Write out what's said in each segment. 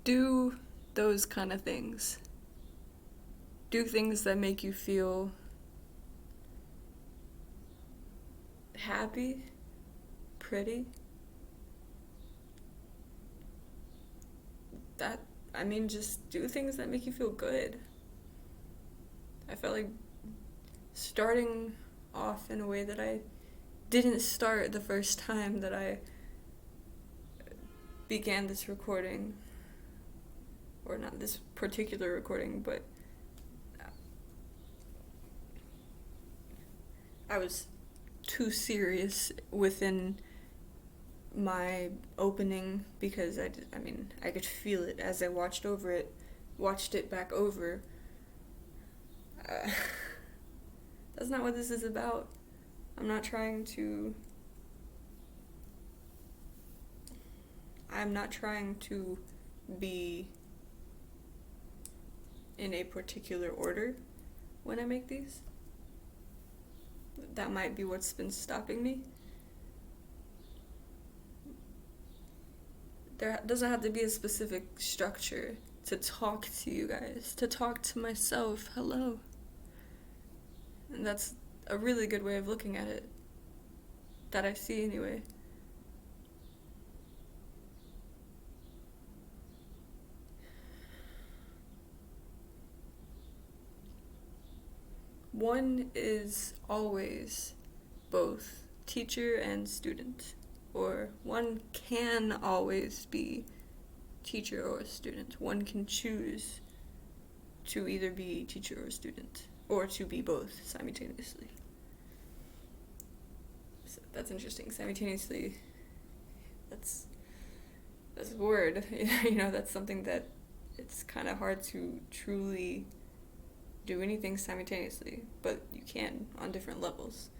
Do those kind of things. Do things that make you feel happy, pretty. That, I mean, just do things that make you feel good. I felt like starting off in a way that I didn't start the first time that I began this recording, or not this particular recording, but I was too serious within my opening because I mean, I could feel it as I watched it back over. Uh, that's not what this is about. I'm not trying to. I'm not trying to be in a particular order when I make these. That might be what's been stopping me. There doesn't have to be a specific structure to talk to you guys, to talk to myself. Hello. And that's a really good way of looking at it. That I see anyway. One is always both teacher and student, or one can always be teacher or student. One can choose to either be teacher or student, or to be both simultaneously. So that's interesting. Simultaneously, that's a word. That's something that it's kind of hard to truly do anything simultaneously, but you can on different levels.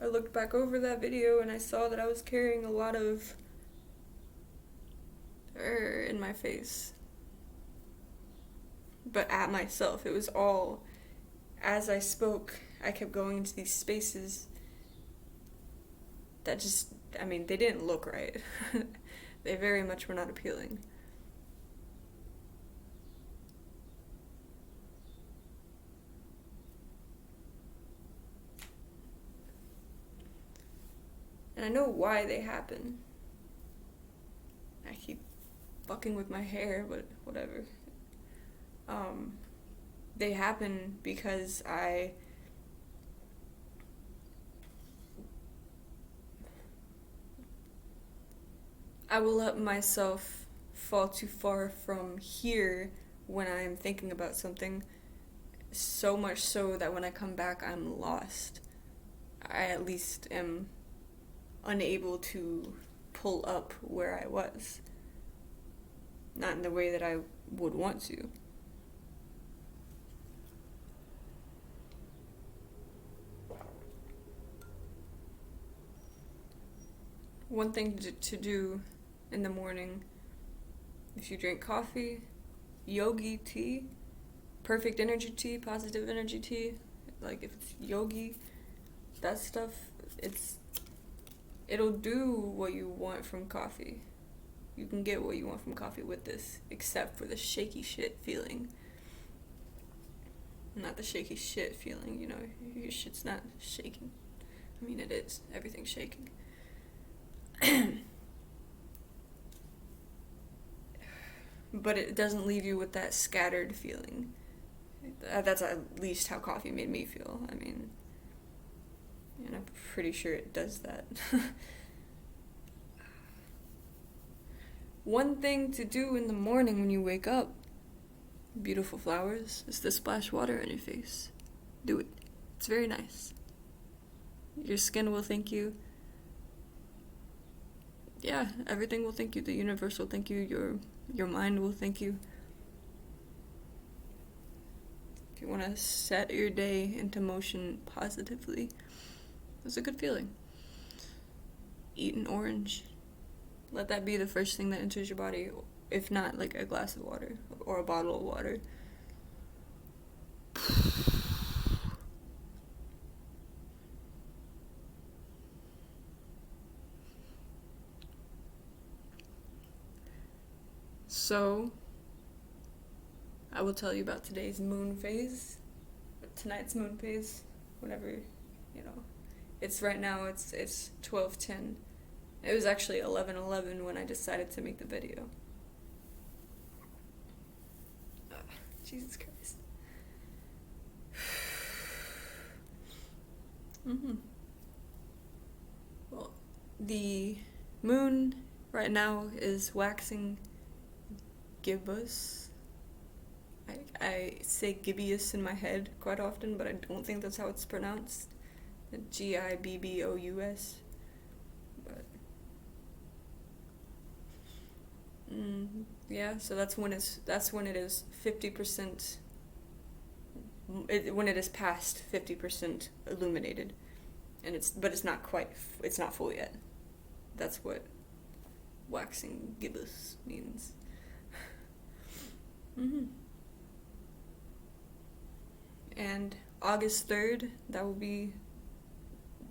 I looked back over that video and I saw that I was carrying a lot of in my face. But at myself. It was all, as I spoke, I kept going into these spaces that just, I mean, they didn't look right. They very much were not appealing. And I know why they happen. I keep fucking with my hair, but whatever. They happen because I will let myself fall too far from here when I'm thinking about something, so much so that when I come back I'm lost. I at least am unable to pull up where I was. Not in the way that I would want to. One thing to do in the morning, if you drink coffee, yogi tea, perfect energy tea, positive energy tea, like if it's yogi, that stuff, it'll do what you want from coffee. You can get what you want from coffee with this, except for the shaky shit feeling. Not the shaky shit feeling, your shit's not shaking. I mean, it is. Everything's shaking. But it doesn't leave you with that scattered feeling. That's at least how coffee made me feel. I mean, and I'm pretty sure it does that. One thing to do in the morning when you wake up, beautiful flowers, is to splash water on your face. Do it. It's very nice. Your skin will thank you. Yeah, everything will thank you. The universe will thank you. Your mind will thank you. If you want to set your day into motion positively, it's a good feeling. Eat an orange. Let that be the first thing that enters your body. if not like a glass of water or a bottle of water. So, I will tell you about today's moon phase, tonight's moon phase, whenever, you know, it's right now, it's 12:10. It was actually 11:11 when I decided to make the video. Jesus Christ. Well, the moon right now is waxing gibbous. I say gibbous in my head quite often, but I don't think that's how it's pronounced. Gibbous. But yeah, so that's when it is 50%. When it is past 50% illuminated, and it's not quite. It's not full yet. That's what waxing gibbous means. And August 3rd, that will be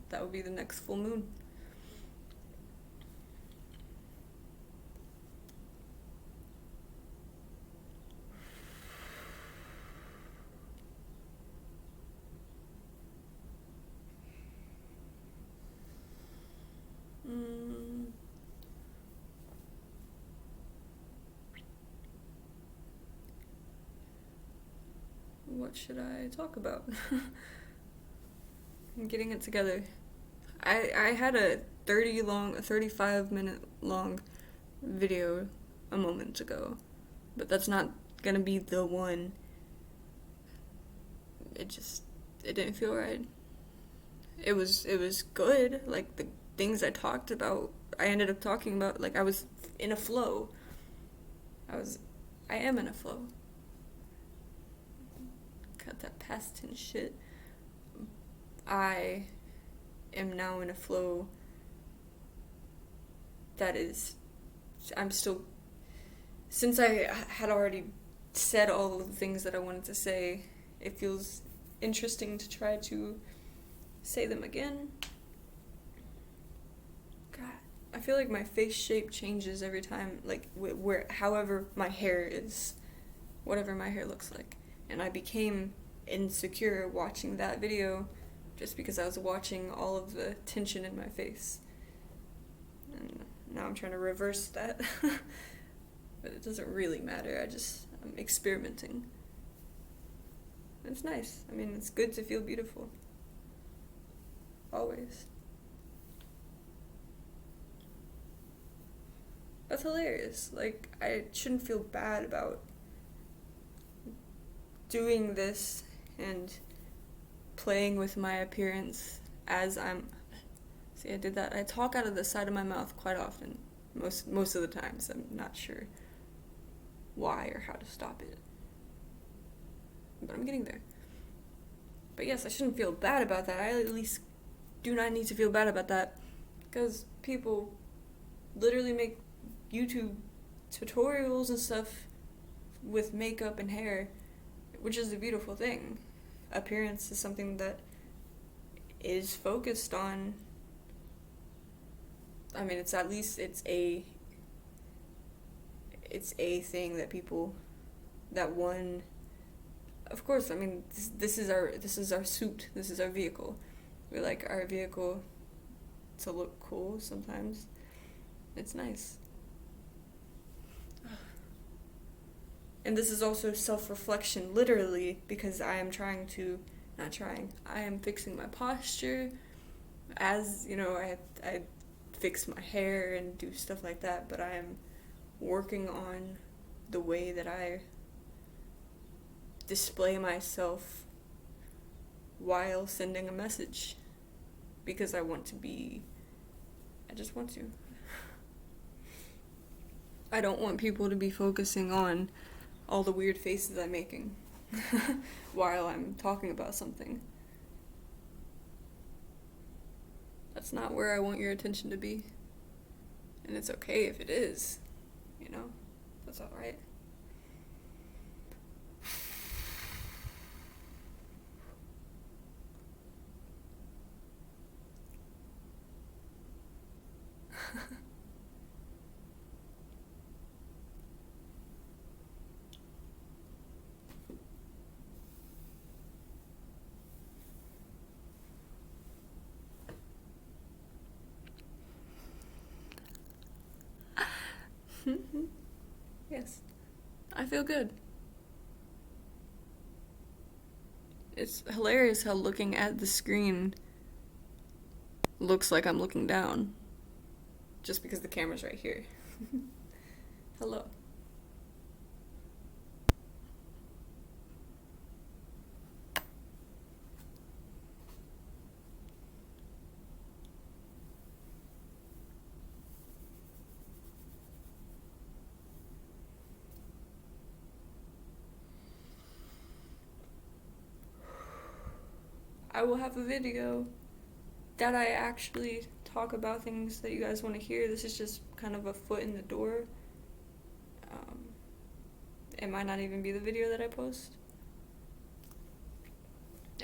the next full moon. What should I talk about? I'm getting it together. I had a 35-minute long video a moment ago, but that's not gonna be the one. It didn't feel right. It was good. Like the things I talked about, I ended up talking about. Like I was in a flow. I am in a flow. Cut that past tense shit. I am now in a flow that is, I'm still, since I had already said all of the things that I wanted to say, it feels interesting to try to say them again. God, I feel like my face shape changes every time, like however my hair is, whatever my hair looks like. And I became insecure watching that video just because I was watching all of the tension in my face. And now I'm trying to reverse that. But it doesn't really matter. I'm experimenting. It's nice. I mean, it's good to feel beautiful. Always. That's hilarious. Like, I shouldn't feel bad about doing this and playing with my appearance as I'm. See, I did that. I talk out of the side of my mouth quite often. Most of the times. I'm not sure why or how to stop it. But I'm getting there. But yes, I shouldn't feel bad about that. I at least do not need to feel bad about that. Because people literally make YouTube tutorials and stuff with makeup and hair, which is a beautiful thing. Appearance is something that is focused on. I mean, it's a thing that people, that one, of course, I mean, this is our suit, this is our vehicle. We like our vehicle to look cool sometimes. It's nice. And this is also self-reflection, literally, because I am I am fixing my posture. As, you know, I fix my hair and do stuff like that, but I am working on the way that I display myself while sending a message. Because I just want to. I don't want people to be focusing on all the weird faces I'm making while I'm talking about something. That's not where I want your attention to be. And it's okay if it is, you know? That's alright. Yes. I feel good. It's hilarious how looking at the screen looks like I'm looking down. Just because the camera's right here. Hello. I will have a video that I actually talk about things that you guys want to hear. This is just kind of a foot in the door. It might not even be the video that I post.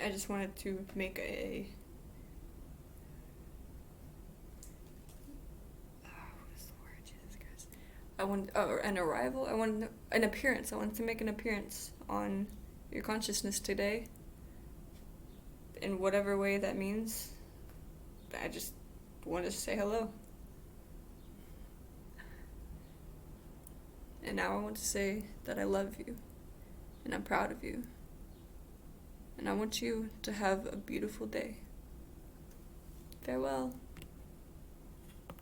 I just wanted to make what is the word? Jesus Christ. An arrival. I want an appearance. I wanted to make an appearance on your consciousness today. In whatever way that means. I just wanted to say hello. And now I want to say that I love you. And I'm proud of you. And I want you to have a beautiful day. Farewell.